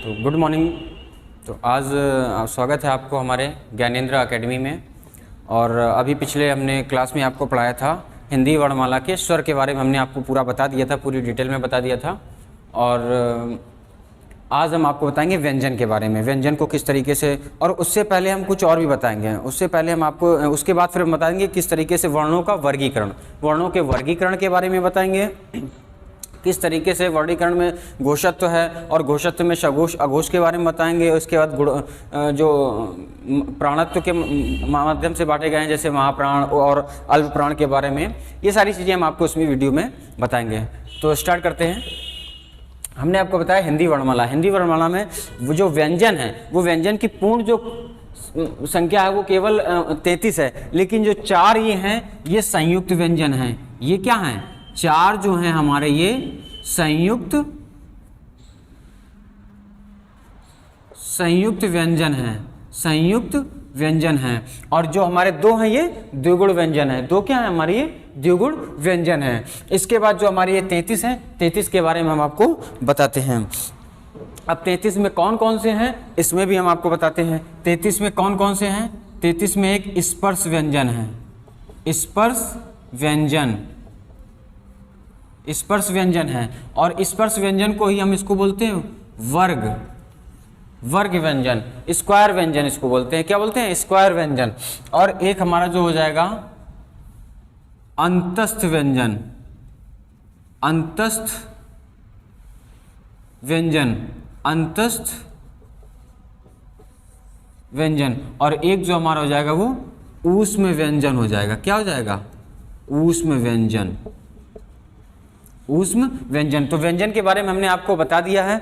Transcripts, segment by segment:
तो good morning. तो आज स्वागत है आपको हमारे ज्ञानेंद्र एकेडमी में। और अभी पिछले हमने क्लास में आपको पढ़ाया था हिंदी वर्णमाला के स्वर के बारे में, हमने आपको पूरा बता दिया था, पूरी डिटेल में बता दिया था। और आज हम आपको बताएंगे व्यंजन के बारे में, व्यंजन को किस तरीके से, और उससे पहले हम कुछ और भी बताएंगे। उससे पहले हम आपको उसके बाद फिर हम बताएंगे किस तरीके से वर्णों का वर्गीकरण, वर्णों के वर्गीकरण के बारे में बताएंगे, किस तरीके से वर्गीकरण में घोषत्व है और घोषत्व में सघोष अघोष के बारे में बताएंगे। उसके बाद जो प्राणत्व के माध्यम से बांटे गए हैं जैसे महाप्राण और अल्प प्राण के बारे में, ये सारी चीज़ें हम आपको इसमें वीडियो में बताएंगे। तो स्टार्ट करते हैं। हमने आपको बताया हिंदी वर्णमाला। हिंदी वर्णमाला में वो जो व्यंजन है, वो व्यंजन की पूर्ण जो संख्या है वो केवल 33 है, लेकिन जो 4 ये हैं ये संयुक्त व्यंजन हैं। ये क्या हैं? 4 जो हैं हमारे ये संयुक्त व्यंजन हैं, संयुक्त व्यंजन हैं। और जो हमारे 2 हैं ये द्विगुण व्यंजन है। 2 क्या है हमारे? ये द्विगुण व्यंजन है। इसके बाद जो हमारे ये 33 हैं, 33 के बारे में हम आपको बताते हैं। अब 33 में कौन कौन से हैं इसमें भी हम आपको बताते हैं। 33 में कौन कौन से हैं? 33 में एक स्पर्श व्यंजन है, स्पर्श व्यंजन, स्पर्श व्यंजन है। और स्पर्श व्यंजन को ही हम इसको बोलते हैं वर्ग, वर्ग व्यंजन, स्क्वायर व्यंजन इसको बोलते हैं। क्या बोलते हैं? स्क्वायर व्यंजन। और एक हमारा जो हो जाएगा अंतस्थ व्यंजन, अंतस्थ व्यंजन, अंतस्थ व्यंजन। और एक जो हमारा हो जाएगा वो ऊष्म व्यंजन हो जाएगा। क्या हो जाएगा? ऊष्म व्यंजन, ऊष्म व्यंजन। तो व्यंजन के बारे में हमने आपको बता दिया है।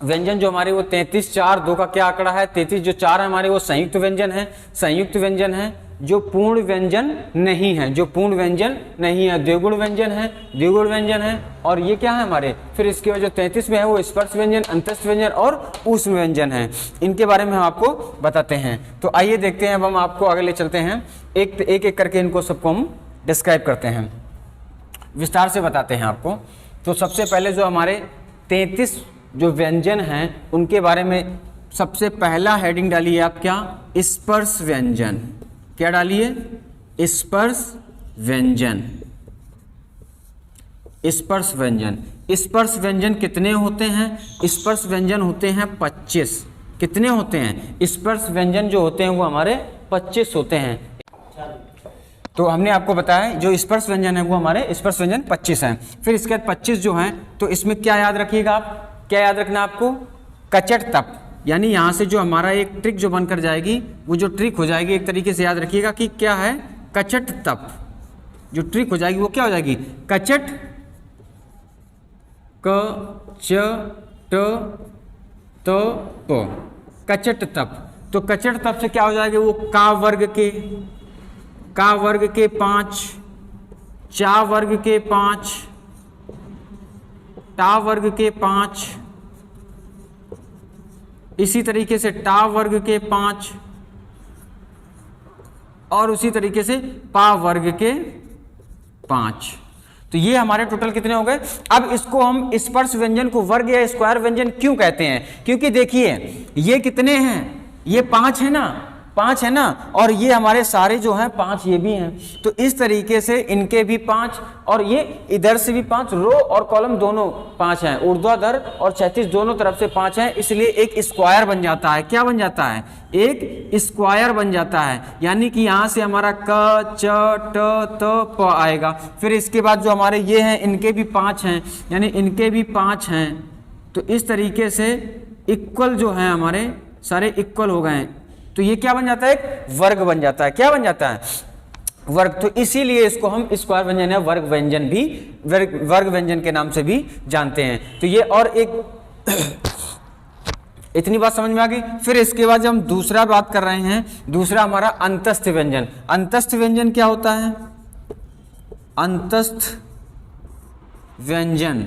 व्यंजन जो हमारे वो 33, 4, 2 का क्या आंकड़ा है? 33 जो 4 है हमारे वो संयुक्त व्यंजन है, संयुक्त व्यंजन है जो पूर्ण व्यंजन नहीं है, जो पूर्ण व्यंजन नहीं है। द्विगुण व्यंजन है, द्विगुण व्यंजन है। और ये क्या है हमारे? फिर इसके बाद जो 33 में है वो स्पर्श व्यंजन, अंतस्थ व्यंजन और ऊष्म व्यंजन है। इनके बारे में हम आपको बताते हैं। तो आइए देखते हैं, अब हम आपको आगे ले चलते हैं, एक एक करके इनको सबको हम डिस्क्राइब करते हैं, विस्तार से बताते हैं आपको। तो सबसे पहले जो हमारे 33 जो व्यंजन हैं उनके बारे में सबसे पहला हेडिंग डालिए आप, क्या? स्पर्श व्यंजन। क्या डालिए? स्पर्श व्यंजन, स्पर्श व्यंजन। स्पर्श व्यंजन कितने होते हैं? स्पर्श व्यंजन होते हैं 25। कितने होते हैं? स्पर्श व्यंजन जो होते हैं वो हमारे 25 होते हैं। तो हमने आपको बताया जो स्पर्श व्यंजन है वो हमारे स्पर्श व्यंजन 25 हैं। फिर इसके बाद 25 जो हैं तो इसमें क्या याद रखिएगा आप? क्या याद रखना आपको? कचट तप, यानी यहाँ से जो हमारा एक ट्रिक जो बनकर जाएगी वो जो ट्रिक हो जाएगी एक तरीके से याद रखिएगा कि क्या है? कचट तप। जो ट्रिक हो जाएगी वो क्या हो जाएगी? कचट, क च ट त प, कचट तप। तो कचट तप से क्या हो जाएगा? वो का वर्ग के, का वर्ग के 5, चा वर्ग के 5, टा वर्ग के 5, इसी तरीके से टा वर्ग के 5, और उसी तरीके से पा वर्ग के 5। तो ये हमारे टोटल कितने हो गए? अब इसको हम स्पर्श व्यंजन को वर्ग या स्क्वायर व्यंजन क्यों कहते हैं? क्योंकि देखिए ये कितने हैं? ये 5 है ना, 5 है ना, और ये हमारे सारे जो हैं 5 ये भी हैं। तो इस तरीके से इनके भी 5 और ये इधर से भी 5, रो और कॉलम दोनों 5 हैं, ऊर्ध्वाधर और क्षैतिज दोनों तरफ से 5 हैं, इसलिए एक स्क्वायर बन जाता है। क्या बन जाता है? एक स्क्वायर बन जाता है। यानी कि यहाँ से हमारा क च ट त प आएगा। फिर इसके बाद जो हमारे ये हैं इनके भी 5 हैं, यानी इनके भी 5 हैं। तो इस तरीके से इक्वल जो है हमारे सारे इक्वल हो गए हैं। तो ये क्या बन जाता है? एक वर्ग बन जाता है। क्या बन जाता है? वर्ग। तो इसीलिए इसको हम स्क्वायर व्यंजन या वर्ग व्यंजन भी, वर्ग व्यंजन के नाम से भी जानते हैं। तो ये और एक इतनी बात समझ में आ गई। फिर इसके बाद जब हम दूसरा बात कर रहे हैं, दूसरा हमारा अंतस्थ व्यंजन। अंतस्थ व्यंजन क्या होता है? अंतस्थ व्यंजन,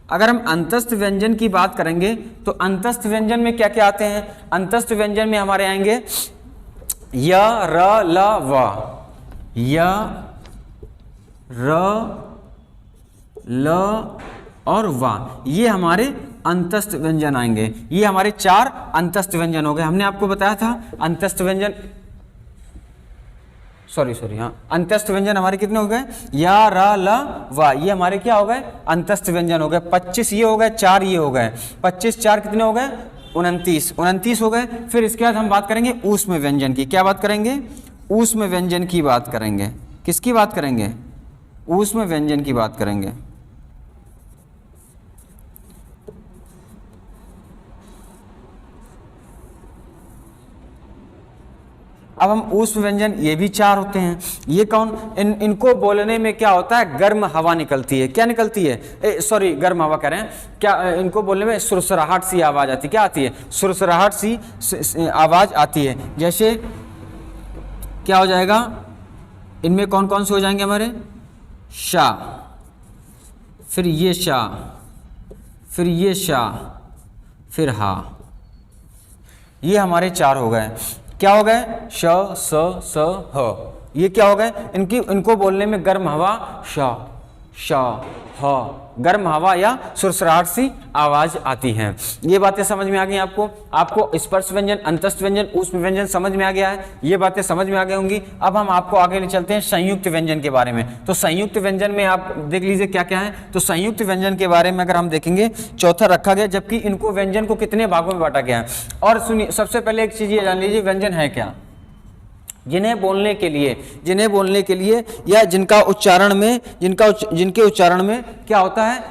अगर हम अंतस्थ व्यंजन की बात करेंगे तो अंतस्थ व्यंजन में क्या क्या आते हैं? अंतस्थ व्यंजन में हमारे आएंगे य, र, ल, व, य, र, ल और वा, ये हमारे अंतस्थ व्यंजन आएंगे। ये हमारे 4 अंतस्थ व्यंजन हो गए। हमने आपको बताया था अंतस्थ व्यंजन, सॉरी हाँ, अंतस्थ व्यंजन हमारे कितने हो गए, या, र, ल, व, ये हमारे क्या हो गए, अंतस्थ व्यंजन हो गए। 25 ये हो गए, 4 ये हो गए, 25 4 कितने हो गए, 29 हो गए। फिर इसके बाद हम बात करेंगे ऊष्म व्यंजन की। क्या बात करेंगे, ऊष्म व्यंजन की बात करेंगे। किसकी बात करेंगे, ऊष्म व्यंजन की बात करेंगे। अब हम ऊष्म व्यंजन, ये भी 4 होते हैं। ये कौन, इनको बोलने में क्या होता है, गर्म हवा निकलती है। क्या निकलती है, सॉरी गर्म हवा कह रहे हैं, क्या इनको बोलने में सुरसराहट सी आवाज आती है। क्या आती है, सुरसराहट सी आवाज आती है। जैसे क्या हो जाएगा, इनमें कौन कौन से हो जाएंगे हमारे, शा, फिर ये शा, फिर ये शा, फिर हा। ये हमारे 4 हो गए। क्या हो गए, श, स, ह। ये क्या हो गए, इनको बोलने में गर्म हवा, श, ह, गर्म हवा या सुरसराहट सी आवाज आती है। ये बातें समझ में आ गई आपको स्पर्श व्यंजन, अंतस्थ व्यंजन, ऊष्म व्यंजन समझ में आ गया है। ये बातें समझ में आ गई होंगी। अब हम आपको आगे ले चलते हैं संयुक्त व्यंजन के बारे में। तो संयुक्त व्यंजन में आप देख लीजिए क्या क्या है। तो संयुक्त व्यंजन के बारे में अगर हम देखेंगे, चौथा रखा गया, जबकि इनको व्यंजन को कितने भागों में बांटा गया है। और सुनिए, सबसे पहले एक चीज ये जान लीजिए, व्यंजन है क्या। जिन्हें बोलने के लिए या जिनके उच्चारण में क्या होता है,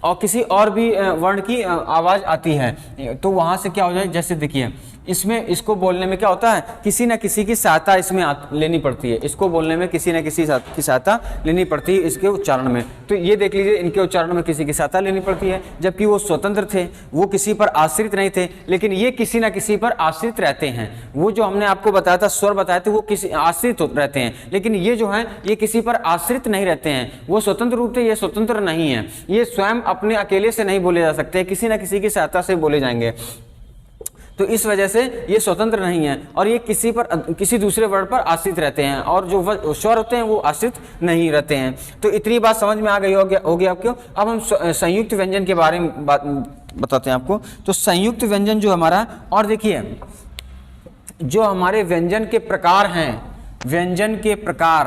और किसी और भी वर्ण की आवाज आती है, तो वहां से क्या हो जाए, जैसे देखिए इसमें, इसको बोलने में क्या होता है, किसी न किसी की सहायता इसमें लेनी पड़ती है। इसको बोलने में किसी न किसी की सहायता लेनी पड़ती है इसके उच्चारण में। तो ये देख लीजिए, इनके उच्चारण में किसी की सहायता लेनी पड़ती है, जबकि वो स्वतंत्र थे, वो किसी पर आश्रित नहीं थे। लेकिन ये किसी न किसी पर आश्रित रहते हैं। वो जो हमने आपको बताया था, स्वर बताए थे, वो किसी आश्रित रहते हैं। लेकिन ये जो है, ये किसी पर आश्रित नहीं रहते हैं। वो स्वतंत्र रूप से, ये स्वतंत्र नहीं है। ये स्वयं अपने अकेले से नहीं बोले जा सकते, किसी न किसी की सहायता से बोले जाएंगे। तो इस वजह से ये स्वतंत्र नहीं है, और ये किसी दूसरे वर्ड पर आश्रित रहते हैं, और जो स्वर होते हैं वो आश्रित नहीं रहते हैं। तो इतनी बात समझ में आ गई हो गया आपको। अब हम संयुक्त व्यंजन के बारे में बताते हैं आपको। तो संयुक्त व्यंजन जो हमारा, और देखिए जो हमारे व्यंजन के प्रकार हैं, व्यंजन के प्रकार,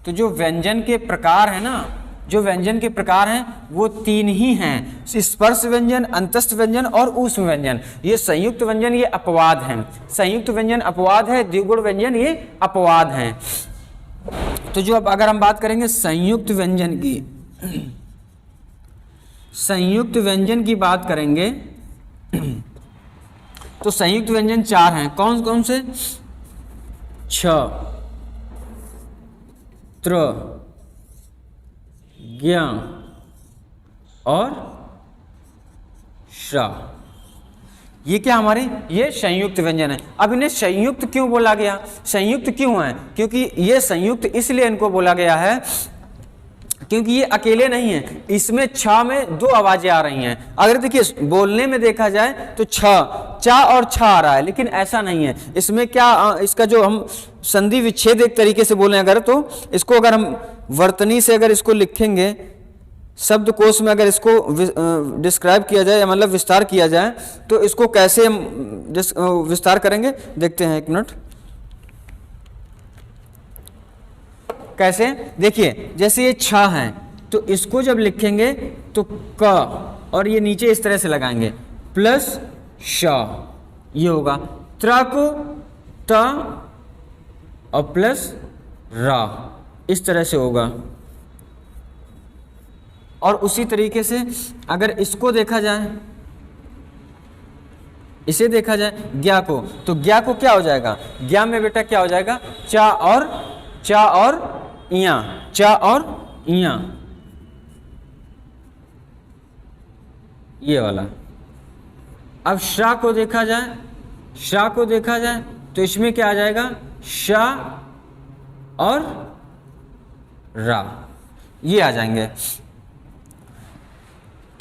तो जो व्यंजन के प्रकार है ना, जो व्यंजन के प्रकार हैं वो 3 ही हैं, स्पर्श व्यंजन, अंतस्थ व्यंजन और ऊष्म व्यंजन। ये संयुक्त व्यंजन ये अपवाद हैं। संयुक्त व्यंजन अपवाद है, द्विगुण व्यंजन ये अपवाद हैं। तो जो अब अगर हम बात करेंगे संयुक्त व्यंजन की बात करेंगे, तो संयुक्त व्यंजन 4 हैं। कौन कौन से, छ, त्र, ज्ञ और श्रा। ये क्या हमारे, ये संयुक्त व्यंजन है। अब इन्हें संयुक्त क्यों बोला गया, संयुक्त क्यों है, क्योंकि ये संयुक्त इसलिए इनको बोला गया है क्योंकि ये अकेले नहीं है। इसमें छ में 2 आवाजें आ रही हैं। अगर देखिए बोलने में देखा जाए तो छ, चा और छ आ रहा है, लेकिन ऐसा नहीं है। इसमें क्या, इसका जो हम संधि विच्छेद एक तरीके से बोलें अगर, तो इसको अगर हम वर्तनी से अगर इसको लिखेंगे, शब्दकोश में अगर इसको डिस्क्राइब किया जाए, या मतलब विस्तार किया जाए, तो इसको कैसे हम विस्तार करेंगे, देखते हैं 1 मिनट। कैसे, देखिए जैसे ये छ है, तो इसको जब लिखेंगे तो क, और ये नीचे इस तरह से लगाएंगे, प्लस श, ये होगा। त्र को त और प्लस रा, इस तरह से होगा। और उसी तरीके से अगर इसको देखा जाए, इसे देखा जाए ज्ञा को, तो ज्ञा को क्या हो जाएगा, ज्ञा में बेटा क्या हो जाएगा, चा और इया, चा और इया, ये वाला। अब शा को देखा जाए, तो इसमें क्या आ जाएगा, शा और रा, ये आ जाएंगे।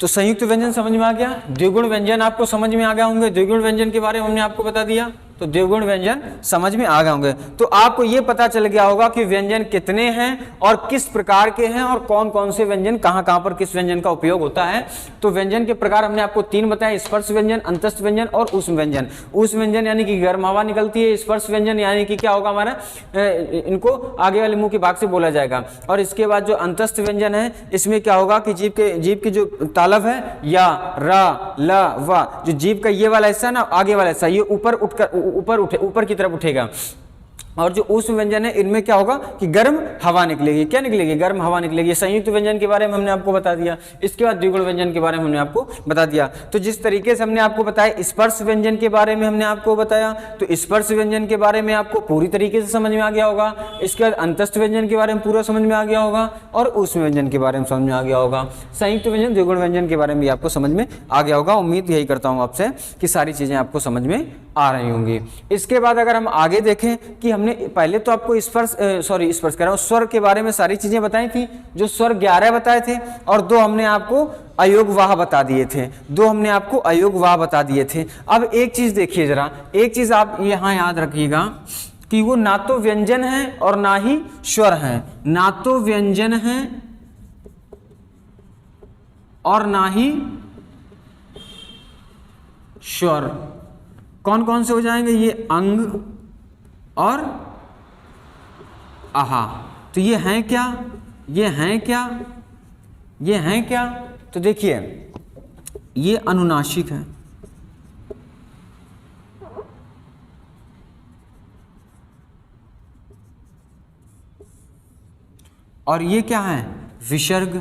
तो संयुक्त व्यंजन समझ में आ गया। द्विगुण व्यंजन आपको समझ में आ गया होंगे। द्विगुण व्यंजन के बारे में हमने आपको बता दिया। तो द्विगुण व्यंजन समझ में आ गए होंगे। तो आपको ये पता चल गया होगा कि व्यंजन कितने हैं और किस प्रकार के हैं और कौन कौन से व्यंजन कहाँ कहाँ पर किस व्यंजन का उपयोग होता है। तो व्यंजन के प्रकार हमने आपको 3 बताए, स्पर्श व्यंजन, अंतस्थ व्यंजन और ऊष्म व्यंजन। ऊष्म व्यंजन यानी कि गर्म हवा निकलती है, स्पर्श व्यंजन यानी कि क्या होगा हमारा, इनको आगे वाले मुंह के भाग से बोला जाएगा। और इसके बाद जो अंतस्थ व्यंजन है इसमें क्या होगा कि जीभ के जो तालव है या र ल व, जो जीभ का ये वाला हिस्सा ना आगे वाला हिस्सा, ये ऊपर की तरफ उठेगा। और जो ऊष्म व्यंजन है इनमें क्या होगा कि गर्म हवा निकलेगी। क्या निकलेगी? गर्म हवा निकलेगी। संयुक्त व्यंजन के बारे में हमने आपको बता दिया। इसके बाद द्विगुण व्यंजन के बारे में हमने आपको बता दिया। तो जिस तरीके से हमने आपको बताया स्पर्श व्यंजन के बारे में हमने आपको बताया, तो स्पर्श व्यंजन के बारे में आपको पूरी तरीके से समझ में आ गया होगा। इसके बाद अंतस्थ व्यंजन के बारे में पूरा समझ में आ गया होगा और ऊष्म व्यंजन के बारे में समझ में आ गया होगा। संयुक्त व्यंजन, द्विगुण व्यंजन के बारे में भी आपको समझ में आ गया होगा। उम्मीद यही करता हूँ आपसे कि सारी चीजें आपको समझ में आ रही होंगी। इसके बाद अगर हम आगे देखें कि हमने पहले तो आपको स्पर्श कह रहा हूं, स्वर के बारे में सारी चीजें बताई थी। जो स्वर 11 बताए थे और 2 हमने आपको अयोगवाह बता दिए थे। 2 हमने आपको अयोगवाह बता दिए थे। अब एक चीज देखिए जरा, एक चीज आप यहां याद रखिएगा कि वो ना तो व्यंजन है और ना ही स्वर है। ना तो व्यंजन है और ना ही स्वर। कौन कौन से हो जाएंगे? ये अंग और आहा। तो ये हैं क्या? ये हैं क्या? ये हैं क्या? तो देखिए ये अनुनासिक है और ये क्या है? विसर्ग।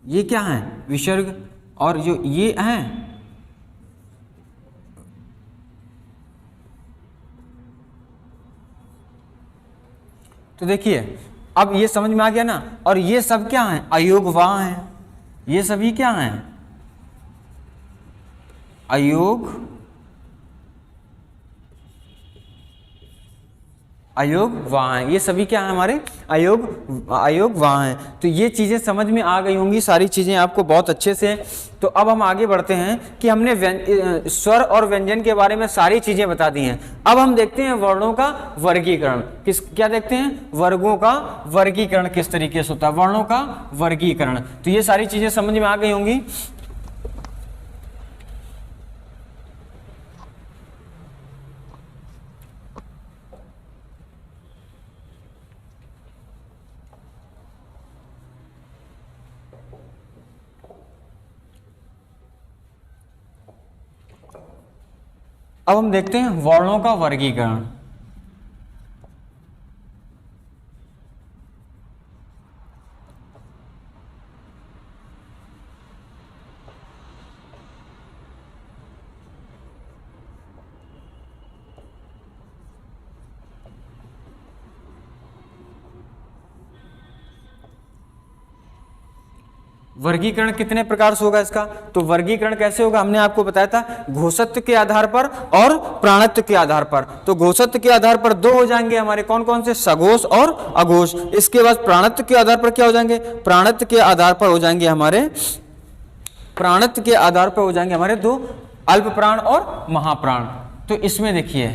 ये क्या है? विसर्ग। और जो ये हैं तो देखिए अब ये समझ में आ गया ना। और ये सब क्या हैं? अयोगवाह हैं। ये सभी क्या हैं? अयोगवाह हैं। ये सभी क्या हैं? हमारे अयोगवाह हैं। तो ये चीजें समझ में आ गई होंगी, सारी चीजें आपको बहुत अच्छे से। तो अब हम आगे बढ़ते हैं कि हमने स्वर और व्यंजन के बारे में सारी चीजें बता दी हैं। अब हम देखते हैं वर्णों का वर्गीकरण। क्या देखते हैं? वर्गों का वर्गीकरण किस तरीके से होता है, वर्णों का वर्गीकरण। तो ये सारी चीजें समझ में आ गई होंगी। अब हम देखते हैं वर्णों का वर्गीकरण। वर्गीकरण कितने प्रकार से होगा इसका? तो वर्गीकरण कैसे होगा हमने आपको बताया था, घोषत्व के आधार पर और प्राणत्व के आधार पर। तो घोषत्व के आधार पर 2 हो जाएंगे हमारे, कौन कौन से? सघोष और अघोष। इसके बाद प्राणत्व के आधार पर क्या हो जाएंगे? प्राणत्व के आधार पर हो जाएंगे हमारे, प्राणत्व के आधार पर हो जाएंगे हमारे 2 अल्प प्राण और महाप्राण। तो इसमें देखिए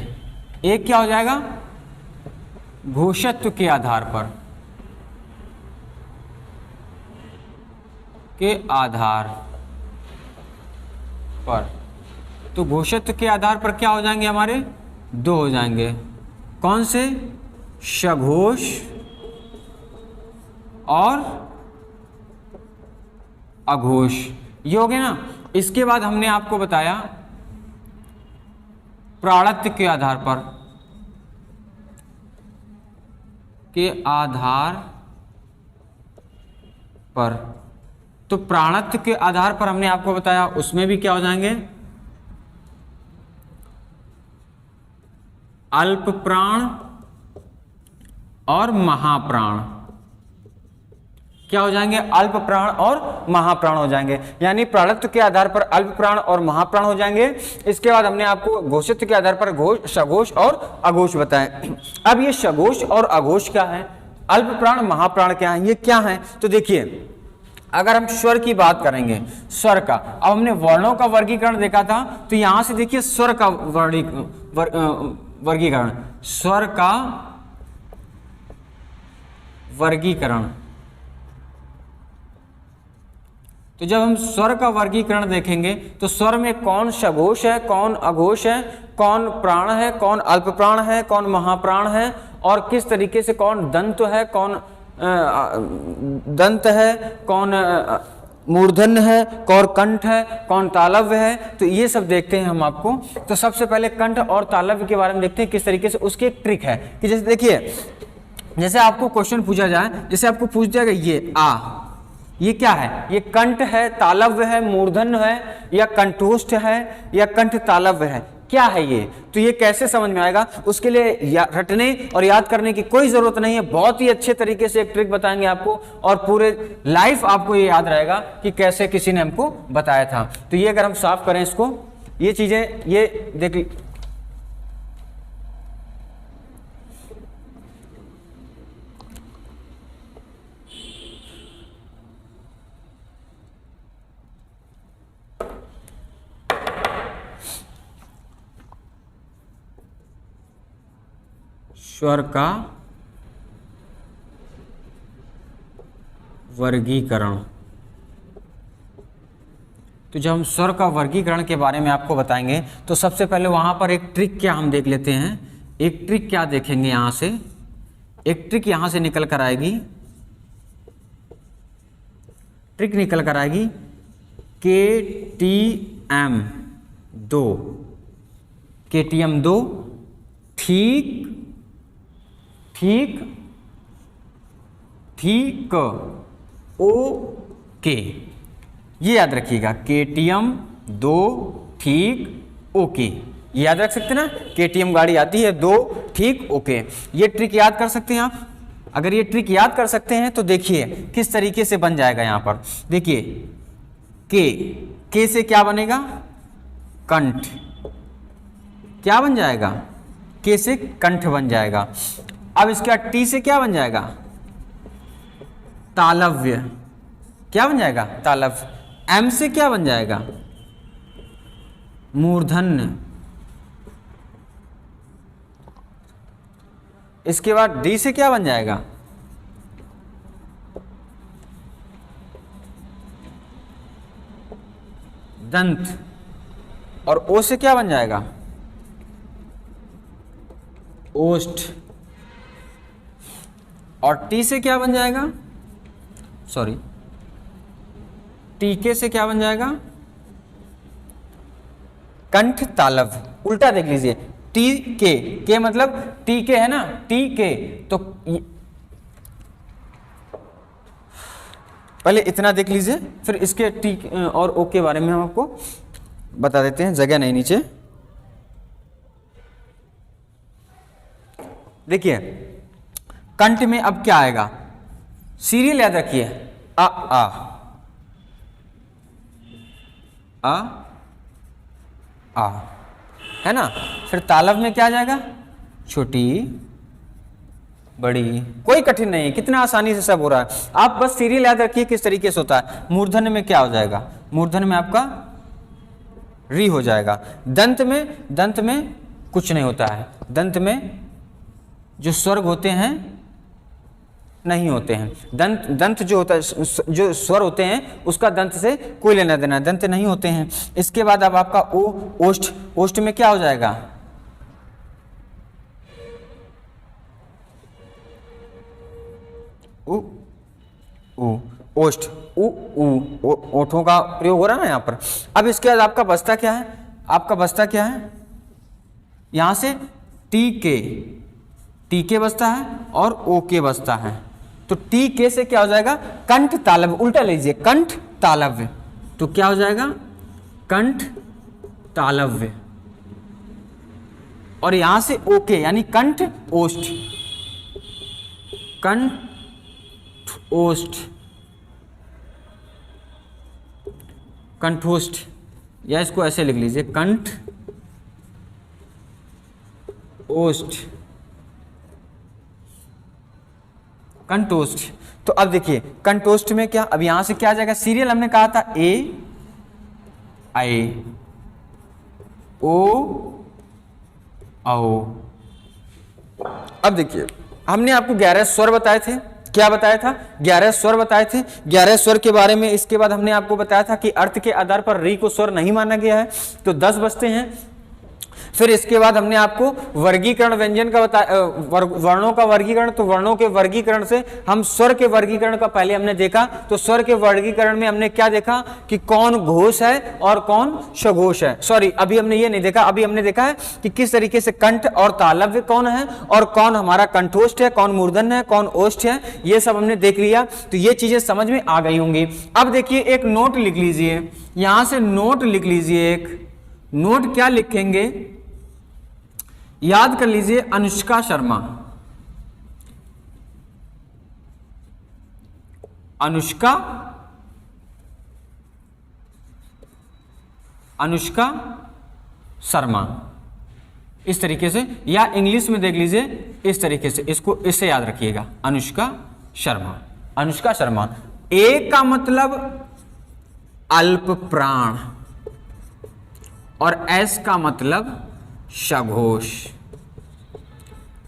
एक क्या हो जाएगा? घोषत्व के आधार पर, के आधार पर। तो घोषत्व के आधार पर क्या हो जाएंगे हमारे? 2 हो जाएंगे। कौन से? सघोष और अघोष। ये हो गए ना। इसके बाद हमने आपको बताया प्राणत्व के आधार पर, के आधार पर। तो प्राणत्व के आधार पर हमने आपको बताया, उसमें भी क्या हो जाएंगे? अल्प प्राण और महाप्राण। क्या हो जाएंगे? अल्प प्राण और महाप्राण हो जाएंगे। यानी प्राणत्व के आधार पर अल्प प्राण और महाप्राण हो जाएंगे। इसके बाद हमने आपको घोषित के आधार पर सघोष और अघोष बताए। अब ये सघोष और अघोष क्या है, अल्प प्राण महाप्राण क्या है, ये क्या है? तो देखिए अगर हम स्वर की बात करेंगे, स्वर का, अब हमने वर्णों का वर्गीकरण देखा था, तो यहां से देखिए स्वर का वर्गीकरण, स्वर का वर्गीकरण। तो जब हम स्वर का वर्गीकरण देखेंगे तो स्वर में कौन सघोष है, कौन अघोष है, कौन प्राण है, कौन अल्प प्राण है, कौन महाप्राण है, और किस तरीके से कौन दंत है, कौन दंत है, कौन मूर्धन्य है, कौन कंठ है, कौन तालव्य है, तो ये सब देखते हैं हम आपको। तो सबसे पहले कंठ और तालव्य के बारे में देखते हैं किस तरीके से, उसकी एक ट्रिक है कि जैसे देखिए, जैसे आपको क्वेश्चन पूछा जाए, जैसे आपको पूछ जाएगा ये क्या है, ये कंठ है, तालव्य है, मूर्धन्य है, या कंठोष्ठ है, या कंठ तालव्य है, क्या है ये, तो ये कैसे समझ में आएगा, उसके लिए रटने और याद करने की कोई जरूरत नहीं है, बहुत ही अच्छे तरीके से एक ट्रिक बताएंगे आपको, और पूरे लाइफ आपको ये याद रहेगा कि कैसे किसी ने हमको बताया था। तो ये अगर हम साफ करें इसको, ये चीजें ये देख, स्वर का वर्गीकरण। तो जब हम स्वर का वर्गीकरण के बारे में आपको बताएंगे तो सबसे पहले वहां पर एक ट्रिक क्या हम देख लेते हैं, एक ट्रिक क्या देखेंगे, यहां से एक ट्रिक यहां से निकल कर आएगी, ट्रिक निकल कर आएगी KTM 2, KTM 2 ठीक ठीक ठीक ओके, ये याद रखिएगा, KTM 2 ठीक ओके, ये याद रख सकते हैं ना, KTM गाड़ी आती है 2 ठीक ओके, ये ट्रिक याद कर सकते हैं आप। अगर ये ट्रिक याद कर सकते हैं तो देखिए किस तरीके से बन जाएगा, यहां पर देखिए के से क्या बनेगा, कंठ, क्या बन जाएगा, के से कंठ बन जाएगा। अब इसका टी से क्या बन जाएगा, तालव्य, क्या बन जाएगा, तालव्य। एम से क्या बन जाएगा, मूर्धन्य। इसके बाद डी से क्या बन जाएगा, दंत, और ओ से क्या बन जाएगा, ओष्ठ, और टी से क्या बन जाएगा, सॉरी टीके से क्या बन जाएगा, कंठ तालव्य। उल्टा देख लीजिए, टी के मतलब टीके है ना, टी के, तो पहले इतना देख लीजिए, फिर इसके टी और ओ के बारे में हम आपको बता देते हैं, जगह नहीं नीचे। देखिए कंठ में अब क्या आएगा, सीरियल याद रखिए, आ आ आ आ, है ना। फिर तालव्य में क्या आ जाएगा, छोटी बड़ी, कोई कठिन नहीं है, कितना आसानी से सब हो रहा है। आप बस सीरियल याद रखिए किस तरीके से होता है। मूर्धन्य में क्या हो जाएगा, मूर्धन्य में आपका री हो जाएगा। दंत में कुछ नहीं होता है, दंत में जो स्वर्ग होते हैं नहीं होते हैं। दंत जो होता है, जो स्वर होते हैं उसका दंत से कोई लेना देना, दंत नहीं होते हैं। इसके बाद अब आपका ओ, ओष्ठ, ओष्ठ में क्या हो जाएगा, उ उ, ओष्ठ, उ उ, ओठों का प्रयोग हो रहा है ना यहाँ पर। अब इसके बाद आपका बचता क्या है, आपका बचता क्या है, यहां से टी के बचता है और ओ के बचता है। तो टी के से क्या हो जाएगा, कंठ तालव्य। उल्टा लीजिए, कंठ तालव्य, तो क्या हो जाएगा, कंठ तालव्य। और यहां से ओके यानी कंठ ओष्ठ, कंठ ओष्ठ, कंठोष्ठ, या इसको ऐसे लिख लीजिए, कंठ ओष्ठ। कंटोस्ट। तो अब देखिए कंटोस्ट में क्या, अब यहां से क्या आ जाएगा, सीरियल हमने कहा था ए आई ओ औ। अब देखिए हमने आपको 11 स्वर बताए थे, क्या बताया था, 11 स्वर बताए थे। 11 स्वर के बारे में इसके बाद हमने आपको बताया था कि अर्थ के आधार पर री को स्वर नहीं माना गया है, तो 10 बचते हैं। फिर इसके बाद हमने आपको वर्गीकरण व्यंजन का बताया, वर्णों का वर्गीकरण, तो वर्णों के वर्गीकरण से हम स्वर के वर्गीकरण का पहले हमने देखा। तो स्वर के वर्गीकरण में हमने क्या देखा कि कौन घोष है और कौन सघोष है। सॉरी, अभी हमने ये नहीं देखा, अभी हमने देखा है कि किस तरीके से कंठ और तालव्य कौन है और कौन हमारा कंठोष्ठ है, कौन मूर्धन है, कौन ओष्ठ है, ये सब हमने देख लिया। तो ये चीजें समझ में आ गई होंगी। अब देखिए एक नोट लिख लीजिए, यहां से नोट लिख लीजिए। एक नोट क्या लिखेंगे, याद कर लीजिए, अनुष्का शर्मा। अनुष्का शर्मा इस तरीके से, या इंग्लिश में देख लीजिए इस तरीके से, इसको इससे याद रखिएगा, अनुष्का शर्मा। अनुष्का शर्मा, ए का मतलब अल्प प्राण और एस का मतलब सघोष।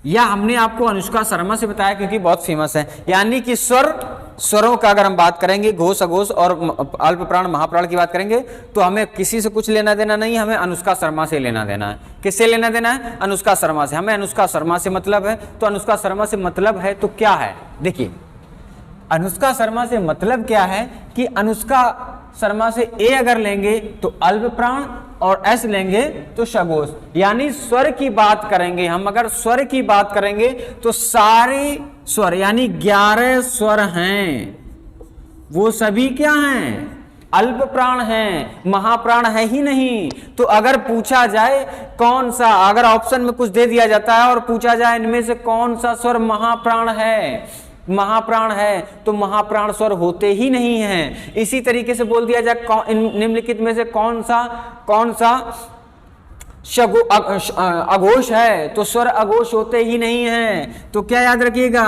या हमने आपको अनुष्का शर्मा से बताया क्योंकि बहुत फेमस है, यानी कि स्वरों का अगर हम बात करेंगे, घोष अघोष और अल्प प्राण महाप्राण की बात करेंगे, तो हमें किसी से कुछ लेना देना नहीं, हमें अनुष्का शर्मा से लेना देना है। किससे लेना देना है, अनुष्का शर्मा से। हमें अनुष्का शर्मा से मतलब है, तो अनुष्का शर्मा से मतलब है तो क्या है, देखिए अनुष्का शर्मा से मतलब क्या है कि अनुष्का शर्मा से ए अगर लेंगे तो अल्प प्राण और एस लेंगे तो सघोष। यानी स्वर की बात करेंगे हम, अगर स्वर की बात करेंगे तो सारे स्वर यानी 11 स्वर हैं, वो सभी क्या हैं, अल्प प्राण हैं, महाप्राण है ही नहीं। तो अगर पूछा जाए कौन सा, अगर ऑप्शन में कुछ दे दिया जाता है और पूछा जाए इनमें से कौन सा स्वर महाप्राण है, महाप्राण है, तो महाप्राण स्वर होते ही नहीं हैं। इसी तरीके से बोल दिया जाए निम्नलिखित में से कौन सा अघोष है, तो स्वर अघोष होते ही नहीं हैं। तो क्या याद रखिएगा,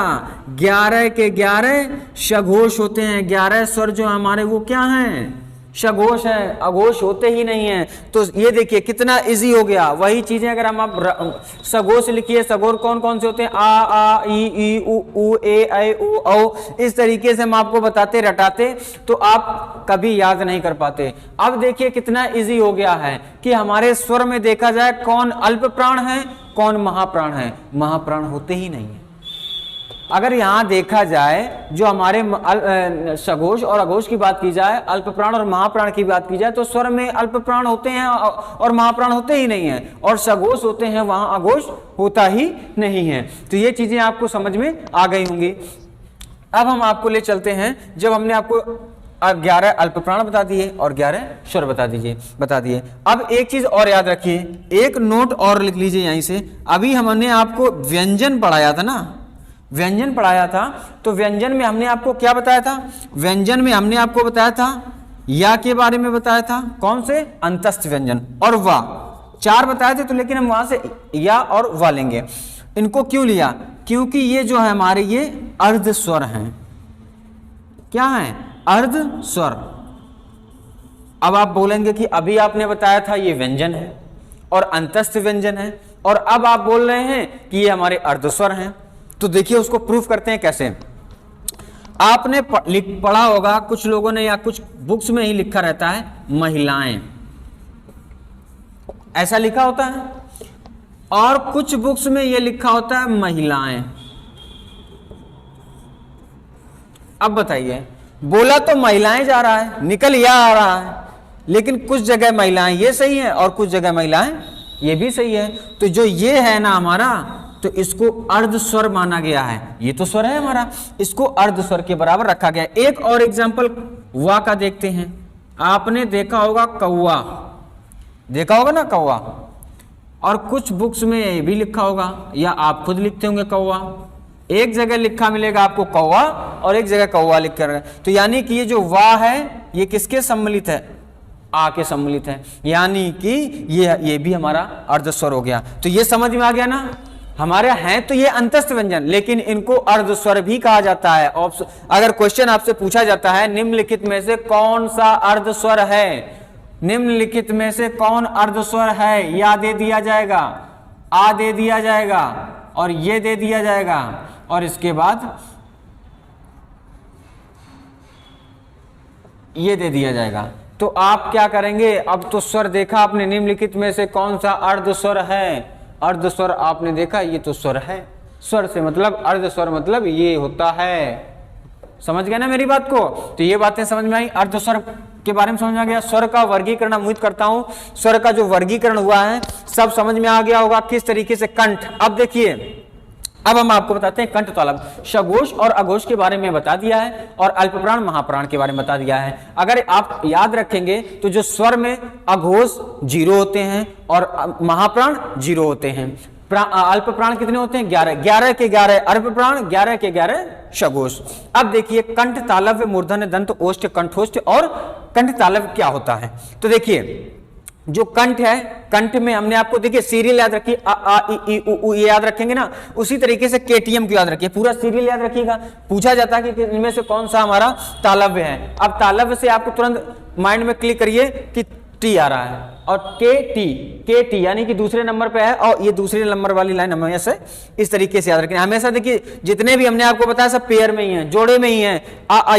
11 के 11 सघोष होते हैं। 11 स्वर जो हमारे वो क्या हैं, सघोष है, अघोष होते ही नहीं है। तो ये देखिए कितना इजी हो गया। वही चीजें अगर हम आप सघोष लिखिए, सघोष कौन कौन से होते हैं, आ ई उ ए ऐ ओ औ, इस तरीके से हम आपको बताते रटाते तो आप कभी याद नहीं कर पाते। अब देखिए कितना इजी हो गया है कि हमारे स्वर में देखा जाए कौन अल्प प्राण है, कौन महाप्राण है। महाप्राण होते ही नहीं है। अगर यहां देखा जाए जो हमारे सघोष और अघोष की बात की जाए, अल्प प्राण और महाप्राण की बात की जाए, तो स्वर में अल्प प्राण होते हैं और महाप्राण होते ही नहीं है, और सघोष होते हैं, वहां अघोष होता ही नहीं है। तो ये चीजें आपको समझ में आ गई होंगी। अब हम आपको ले चलते हैं, जब हमने आपको 11 अल्प प्राण बता दिए और 11 स्वर बता दिए। अब एक चीज और याद रखिए, एक नोट और लिख लीजिए यहीं से। अभी हमने आपको व्यंजन पढ़ाया था ना, व्यंजन पढ़ाया था, तो व्यंजन में हमने आपको क्या बताया था, व्यंजन में हमने आपको बताया था या के बारे में बताया था, कौन से, अंतस्थ व्यंजन और वा, 4 बताए थे। तो लेकिन हम वहां से या और वा लेंगे। इनको क्यों लिया, क्योंकि ये जो है हमारे ये अर्ध स्वर हैं। क्या है, अर्ध स्वर। अब आप बोलेंगे कि अभी आपने बताया था ये व्यंजन है और अंतस्थ व्यंजन है, और अब आप बोल रहे हैं कि ये हमारे अर्ध स्वर हैं। तो देखिए उसको प्रूफ करते हैं कैसे। आपने पढ़ा होगा कुछ लोगों ने, या कुछ बुक्स में ही लिखा रहता है महिलाएं, ऐसा लिखा होता है, और कुछ बुक्स में यह लिखा होता है महिलाएं। अब बताइए, बोला तो महिलाएं जा रहा है, निकल या आ रहा है, लेकिन कुछ जगह महिलाएं ये सही है और कुछ जगह महिलाएं ये भी सही है। तो जो ये है ना हमारा, तो इसको अर्ध स्वर माना गया है। ये तो स्वर है हमारा, इसको अर्ध स्वर के बराबर रखा गया। एक और एग्जांपल वा का देखते हैं। आपने देखा होगा कौवा, देखा होगा ना कौवा, और कुछ बुक्स में ये भी लिखा होगा, या आप खुद लिखते होंगे कौवा। एक जगह लिखा मिलेगा आपको कौवा और एक जगह कौवा लिख कर। तो यानी कि ये जो वा है ये किसके सम्मिलित है, आ के सम्मिलित है, यानी कि ये भी हमारा अर्ध स्वर हो गया। तो ये समझ में आ गया ना। हमारे हैं तो ये अंतस्थ व्यंजन, लेकिन इनको अर्ध स्वर भी कहा जाता है। अगर क्वेश्चन आपसे पूछा जाता है निम्नलिखित में से कौन सा अर्ध स्वर है, निम्नलिखित में से कौन अर्ध स्वर है, या दे दिया जाएगा, आ दे दिया जाएगा और ये दे दिया जाएगा, और इसके बाद ये दे दिया जाएगा। तो आप क्या करेंगे, अब तो स्वर देखा आपने, निम्नलिखित में से कौन सा अर्ध स्वर है, अर्ध स्वर आपने देखा, ये तो स्वर है, स्वर से मतलब अर्ध स्वर मतलब ये होता है। समझ गए ना मेरी बात को? तो ये बातें समझ में आई, अर्ध स्वर के बारे में समझ में आ गया। स्वर का वर्गीकरण उम्मीद करता हूं स्वर का जो वर्गीकरण हुआ है सब समझ में आ गया होगा, किस तरीके से कंठ। अब देखिए, अब हम आपको बताते हैं कंठ तालव्य, सघोष और अघोष के बारे में बता दिया है और अल्पप्राण महाप्राण के बारे में बता दिया है। अगर आप याद रखेंगे तो जो स्वर में अघोष 0 होते हैं और महाप्राण 0 होते हैं, अल्पप्राण कितने होते हैं 11, 11 के 11 अल्पप्राण, 11 के 11 सघोष। अब देखिए कंठ तालव्य, मूर्धन्य, दंत, ओष्ठ, कंठोष्ठ और कंठ तालव्य क्या होता है। तो देखिए जो कंठ है, कंठ में हमने आपको देखिए सीरियल याद रखी, अ आ इ ई उ ऊ ये याद रखेंगे ना, उसी तरीके से केटीएम को याद रखिए, पूरा सीरियल याद रखिएगा। पूछा जाता है कि इनमें से कौन सा हमारा तालव्य है। अब तालव्य से आपको तुरंत माइंड में क्लिक करिए कि टी आ रहा है और के टी यानी कि दूसरे नंबर पे है, और ये दूसरे नंबर वाली लाइन हमें ऐसे इस तरीके से याद रखना। हमेशा देखिए जितने भी हमने आपको बताया सब पेयर में ही है, जोड़े में ही है,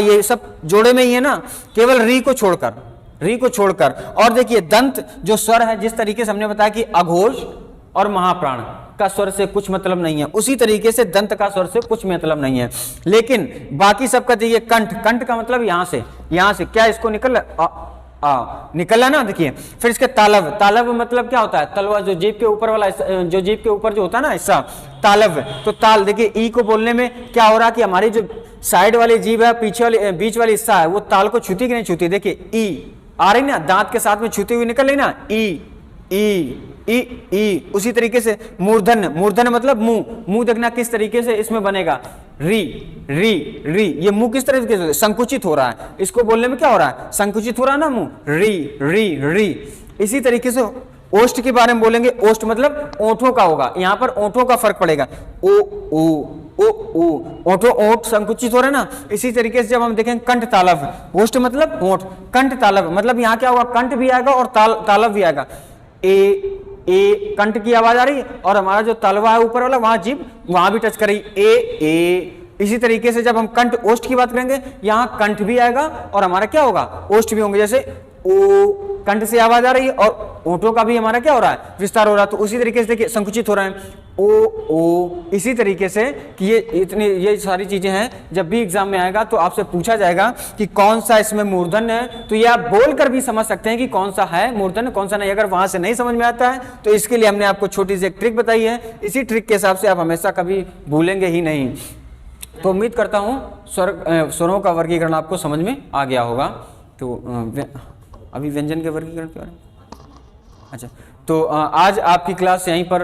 ये सब जोड़े में ही है ना, केवल री को छोड़कर। और देखिए दंत जो स्वर है, जिस तरीके से हमने बताया कि अघोष और महाप्राण का स्वर से कुछ मतलब नहीं है, उसी तरीके से दंत का स्वर से कुछ मतलब नहीं है। लेकिन बाकी सबका देखिए कंठ का मतलब यहां से क्या इसको निकला ना, देखिए। फिर इसके तालव्य मतलब क्या होता है, तलवा, जो जीभ के ऊपर वाला, जो जीभ के ऊपर जो होता है ना हिस्सा, तालव्य। तो ताल देखिए ई को बोलने में क्या हो रहा है कि हमारी जो साइड वाली जीभ है, पीछे वाली बीच वाली हिस्सा है, वो ताल को छूती कि नहीं छूती। देखिए ई आ रही ना, दांत के साथ में छूती हुई निकल रही ना, ई। उसी तरीके से मूर्धन्य मतलब मुंह देखना किस तरीके से इसमें बनेगा, री। ये मुंह किस तरीके से संकुचित हो रहा है, इसको बोलने में क्या हो रहा है, संकुचित हो रहा है ना मुंह, री। इसी तरीके से ओष्ठ के बारे में बोलेंगे, ओष्ठ मतलब ओंठों का होगा, यहाँ पर ओंठों का फर्क पड़ेगा, ओठ संकुचित हो रहा है ना। इसी तरीके से जब हम देखें कंठ तालव्य, ओष्ठ मतलब ओठ, कंठ तालव्य मतलब यहाँ क्या होगा, कंठ भी आएगा और तालव्य भी आएगा। ए कंठ की आवाज आ रही और हमारा जो तालवा है ऊपर वाला, वहां जीभ वहां भी टच कर रही, ए। इसी तरीके से जब हम कंठ ओष्ठ की बात करेंगे, यहाँ कंठ भी आएगा और हमारा क्या होगा, ओष्ठ भी होंगे। जैसे ओ कंठ से आवाज आ रही है और ओठों का भी हमारा क्या हो रहा है, विस्तार हो रहा है। तो उसी तरीके से देखिए संकुचित हो रहा है, ओ। इसी तरीके से कि ये सारी चीजें हैं, जब भी एग्जाम में आएगा तो आपसे पूछा जाएगा कि कौन सा इसमें मूर्धन्य है, तो ये आप बोलकर भी समझ सकते हैं कि कौन सा है मूर्धन्य, कौन सा नहीं। अगर वहां से नहीं समझ में आता है तो इसके लिए हमने आपको छोटी सी एक ट्रिक बताई है, इसी ट्रिक के हिसाब से आप हमेशा कभी भूलेंगे ही नहीं। तो उम्मीद करता हूँ स्वरों का वर्गीकरण आपको समझ में आ गया होगा। तो अभी व्यंजन के वर्गीकरण के बारे में, अच्छा, तो आज आपकी क्लास यहीं पर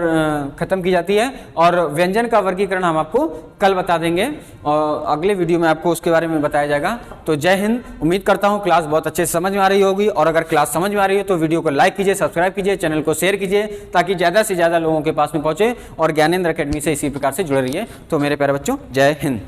खत्म की जाती है और व्यंजन का वर्गीकरण हम आपको कल बता देंगे और अगले वीडियो में आपको उसके बारे में बताया जाएगा। तो जय हिंद। उम्मीद करता हूँ क्लास बहुत अच्छे से समझ में आ रही होगी, और अगर क्लास समझ में आ रही है तो वीडियो को लाइक कीजिए, सब्सक्राइब कीजिए, चैनल को शेयर कीजिए, ताकि ज़्यादा से ज़्यादा लोगों के पास में पहुँचे और ज्ञानेंद्र अकेडमी से इसी प्रकार से जुड़े रहिए। तो मेरे प्यारे बच्चों, जय हिंद।